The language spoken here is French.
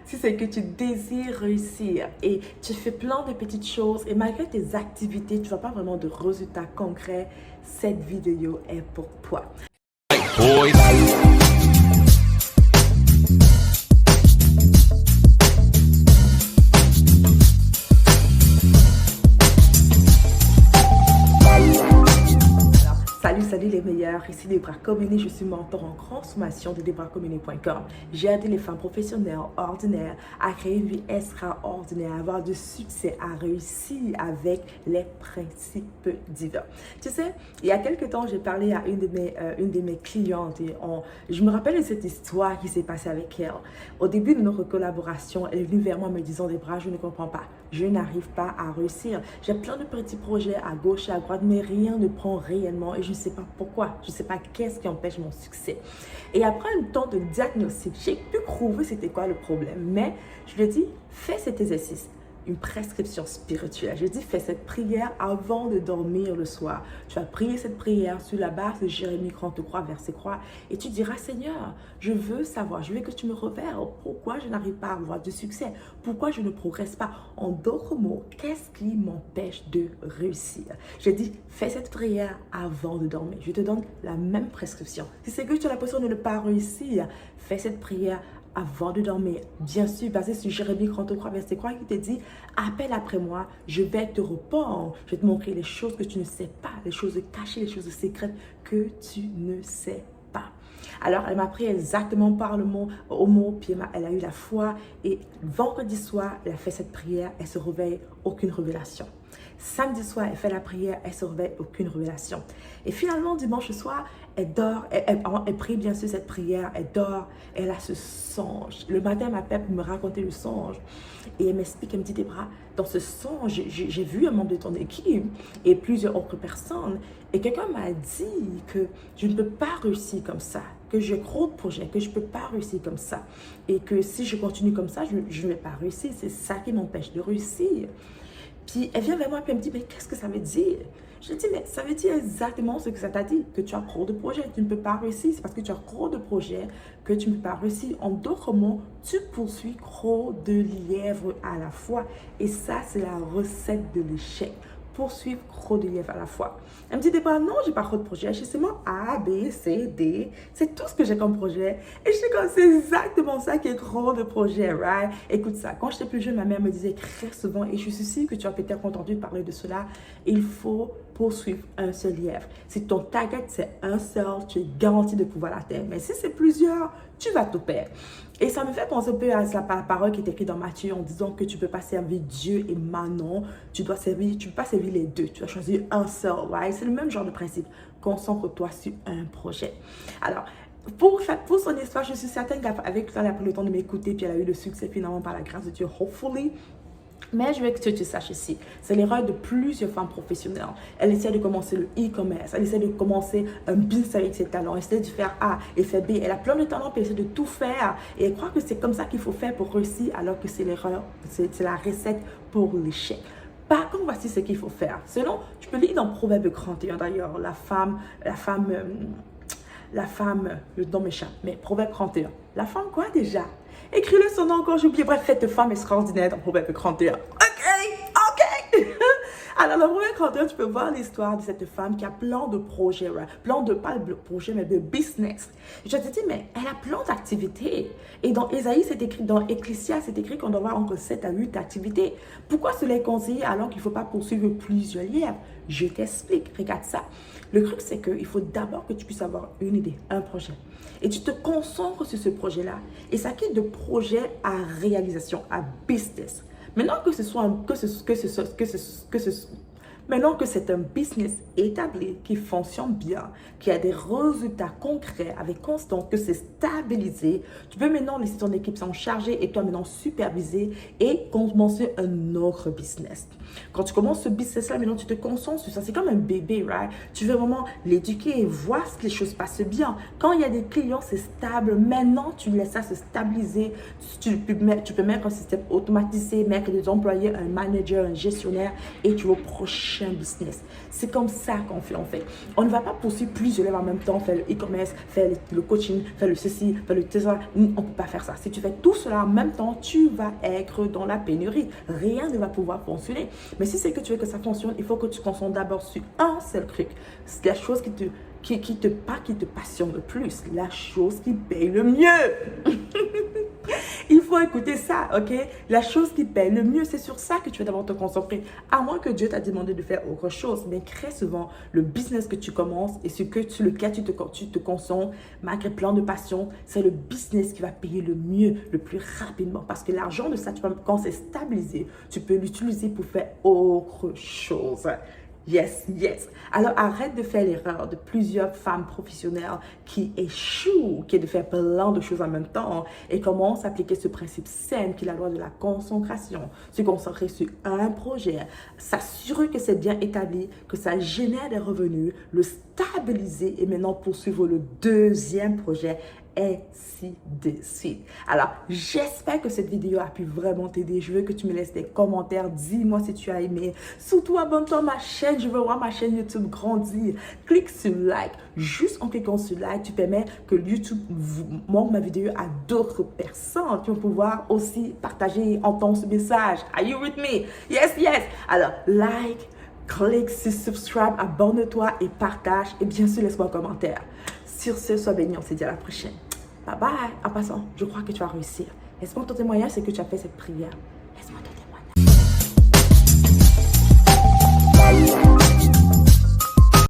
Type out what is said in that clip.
Si c'est que tu désires réussir et tu fais plein de petites choses et malgré tes activités, tu ne vois pas vraiment de résultats concrets, cette vidéo est pour toi. Boys. Salut les meilleurs, ici Debra Comini, je suis mentor en transformation de debracomini.com. J'ai aidé les femmes professionnelles ordinaires à créer une vie extraordinaire, à avoir du succès, à réussir avec les principes divins. Tu sais, il y a quelques temps, j'ai parlé à une de mes clientes et je me rappelle de cette histoire qui s'est passée avec elle. Au début de notre collaboration, elle est venue vers moi me disant, Debra, je ne comprends pas, je n'arrive pas à réussir. J'ai plein de petits projets à gauche et à droite, mais rien ne prend réellement et je ne sais pas pourquoi, je ne sais pas qu'est-ce qui empêche mon succès. Et après un temps de diagnostic, j'ai pu trouver c'était quoi le problème, mais je lui ai dit, fais cet exercice. Une prescription spirituelle. Je dis, fais cette prière avant de dormir le soir. Tu vas prier cette prière sur la base de Jérémie 33, verset 3. Et tu diras, Seigneur, je veux savoir, je veux que tu me révèles pourquoi je n'arrive pas à avoir de succès. Pourquoi je ne progresse pas. En d'autres mots, qu'est-ce qui m'empêche de réussir? Je dis, fais cette prière avant de dormir. Je te donne la même prescription. Si c'est que tu as l'impression de ne pas réussir, fais cette prière avant de dormir. Bien sûr, basé sur Jérémie 33, verset 3, qui te dit, appelle après moi, je vais te répondre, je vais te montrer les choses que tu ne sais pas, les choses cachées, les choses secrètes que tu ne sais pas. Alors, elle m'a pris exactement par le mot, au mot, puis elle a eu la foi et vendredi soir, elle a fait cette prière, elle se réveille, aucune révélation. Samedi soir, elle fait la prière, elle se réveille, aucune révélation. Et finalement, dimanche soir, elle dort, elle prie bien sûr cette prière, elle dort, elle a ce songe. Le matin, elle m'appelle pour me raconter le songe. Et elle m'explique, elle me dit, Debra, dans ce songe, j'ai vu un membre de ton équipe et plusieurs autres personnes. Et quelqu'un m'a dit que je ne peux pas réussir comme ça, que j'ai trop de projets, que je ne peux pas réussir comme ça. Et que si je continue comme ça, je ne vais pas réussir. C'est ça qui m'empêche de réussir. Puis elle vient vers moi et elle me dit, mais qu'est-ce que ça veut dire? Je lui dis, mais ça veut dire exactement ce que ça t'a dit, que tu as trop de projets, tu ne peux pas réussir. C'est parce que tu as trop de projets que tu ne peux pas réussir. En d'autres mots, tu poursuis trop de lièvres à la fois. Et ça, c'est la recette de l'échec. Poursuivre trop de lièvres à la fois. Elle me dit, Debra, non, j'ai pas trop de projets. Je sais moi A, B, C, D. C'est tout ce que j'ai comme projet. Et je sais comme c'est exactement ça qui est trop de projets, right? Écoute ça, quand j'étais plus jeune, ma mère me disait très souvent, et je suis sûre que tu as peut-être entendu parler de cela, il faut poursuivre un seul lièvre. Si ton target c'est un seul, tu es garanti de pouvoir l'atteindre. Mais si c'est plusieurs, tu vas tout perdre. Et ça me fait penser un peu à la parole qui est écrite dans Matthieu en disant que tu ne peux pas servir Dieu et Manon. Tu ne peux pas servir les deux. Tu dois choisir un seul. Right? C'est le même genre de principe. Concentre-toi sur un projet. Alors, pour son histoire, je suis certaine qu'avec ça, elle a pris le temps de m'écouter puis elle a eu le succès finalement par la grâce de Dieu. Hopefully. Mais je veux que tu saches ici, c'est l'erreur de plusieurs femmes professionnelles. Elle essaie de commencer le e-commerce, elle essaie de commencer un business avec ses talents, elle essaie de faire A et faire B. Elle a plein de talents, puis elle essaie de tout faire. Et elle croit que c'est comme ça qu'il faut faire pour réussir, alors que c'est l'erreur, c'est la recette pour l'échec. Par contre, voici ce qu'il faut faire. Selon, tu peux lire dans Proverbe 31 d'ailleurs, le nom m'échappe, mais Proverbe 31. La femme quoi déjà? Écris-le son nom encore, j'ai oublié. Bref, cette femme extraordinaire dans Proverbe 31. Ok. Alors, dans Proverbe 31, tu peux voir l'histoire de cette femme qui a plein de projets, right? Pas de projets, mais de business. Je te dis, mais elle a plein d'activités. Et dans Ésaïe, c'est écrit, dans Ecclésias, c'est écrit qu'on doit avoir entre 7 à 8 activités. Pourquoi cela est conseillé alors qu'il ne faut pas poursuivre plusieurs lièvres? Je t'explique, regarde ça. Le truc, c'est qu'il faut d'abord que tu puisses avoir une idée, un projet. Et tu te concentres sur ce projet-là. Et ça quitte de projet à réalisation, à business. Maintenant que maintenant que c'est un business établi qui fonctionne bien, qui a des résultats concrets avec constance, que c'est stabilisé, tu peux maintenant laisser ton équipe s'en charger et toi maintenant superviser et commencer un autre business. Quand tu commences ce business-là, maintenant tu te concentres sur ça. C'est comme un bébé, right? Tu veux vraiment l'éduquer et voir que les choses passent bien. Quand il y a des clients, c'est stable. Maintenant, tu laisses ça se stabiliser. Tu peux mettre un système automatisé, mettre des employés, un manager, un gestionnaire et tu vas prochain prochain business. C'est comme ça qu'on fait en fait. On ne va pas poursuivre plusieurs élèves en même temps, faire le e-commerce, faire le coaching, faire le ceci, faire le ça. On ne peut pas faire ça. Si tu fais tout cela en même temps, tu vas être dans la pénurie. Rien ne va pouvoir fonctionner. Mais si c'est que tu veux que ça fonctionne, il faut que tu te concentres d'abord sur un seul truc. C'est la chose qui te passionne le plus, la chose qui paye le mieux. Il faut écouter ça, ok? La chose qui paye le mieux, c'est sur ça que tu vas d'abord te concentrer. À moins que Dieu t'a demandé de faire autre chose, mais très souvent, le business que tu commences et sur lequel tu te concentres, malgré plein de passion, c'est le business qui va payer le mieux, le plus rapidement. Parce que l'argent de ça, quand c'est stabilisé, tu peux l'utiliser pour faire autre chose. Yes, yes. Alors, arrête de faire l'erreur de plusieurs femmes professionnelles qui échouent, qui est de faire plein de choses en même temps et commence à appliquer ce principe simple qui est la loi de la concentration. Se concentrer sur un projet, s'assurer que c'est bien établi, que ça génère des revenus, le stabiliser et maintenant poursuivre le deuxième projet, ainsi de suite. Alors, j'espère que cette vidéo a pu vraiment t'aider. Je veux que tu me laisses des commentaires. Dis-moi si tu as aimé. Surtout, abonne-toi à ma chaîne. Je veux voir ma chaîne YouTube grandir. Clique sur like. Juste en cliquant sur like, tu permets que YouTube montre ma vidéo à d'autres personnes qui vont pouvoir aussi partager, entendre ce message. Are you with me? Yes, yes. Alors, like, clique sur subscribe, abonne-toi et partage. Et bien sûr, laisse-moi un commentaire. Sur ce, sois béni. On se dit à la prochaine. Bye bye. En passant, je crois que tu vas réussir. Laisse-moi ton témoignage, c'est que tu as fait cette prière. Laisse-moi ton témoignage.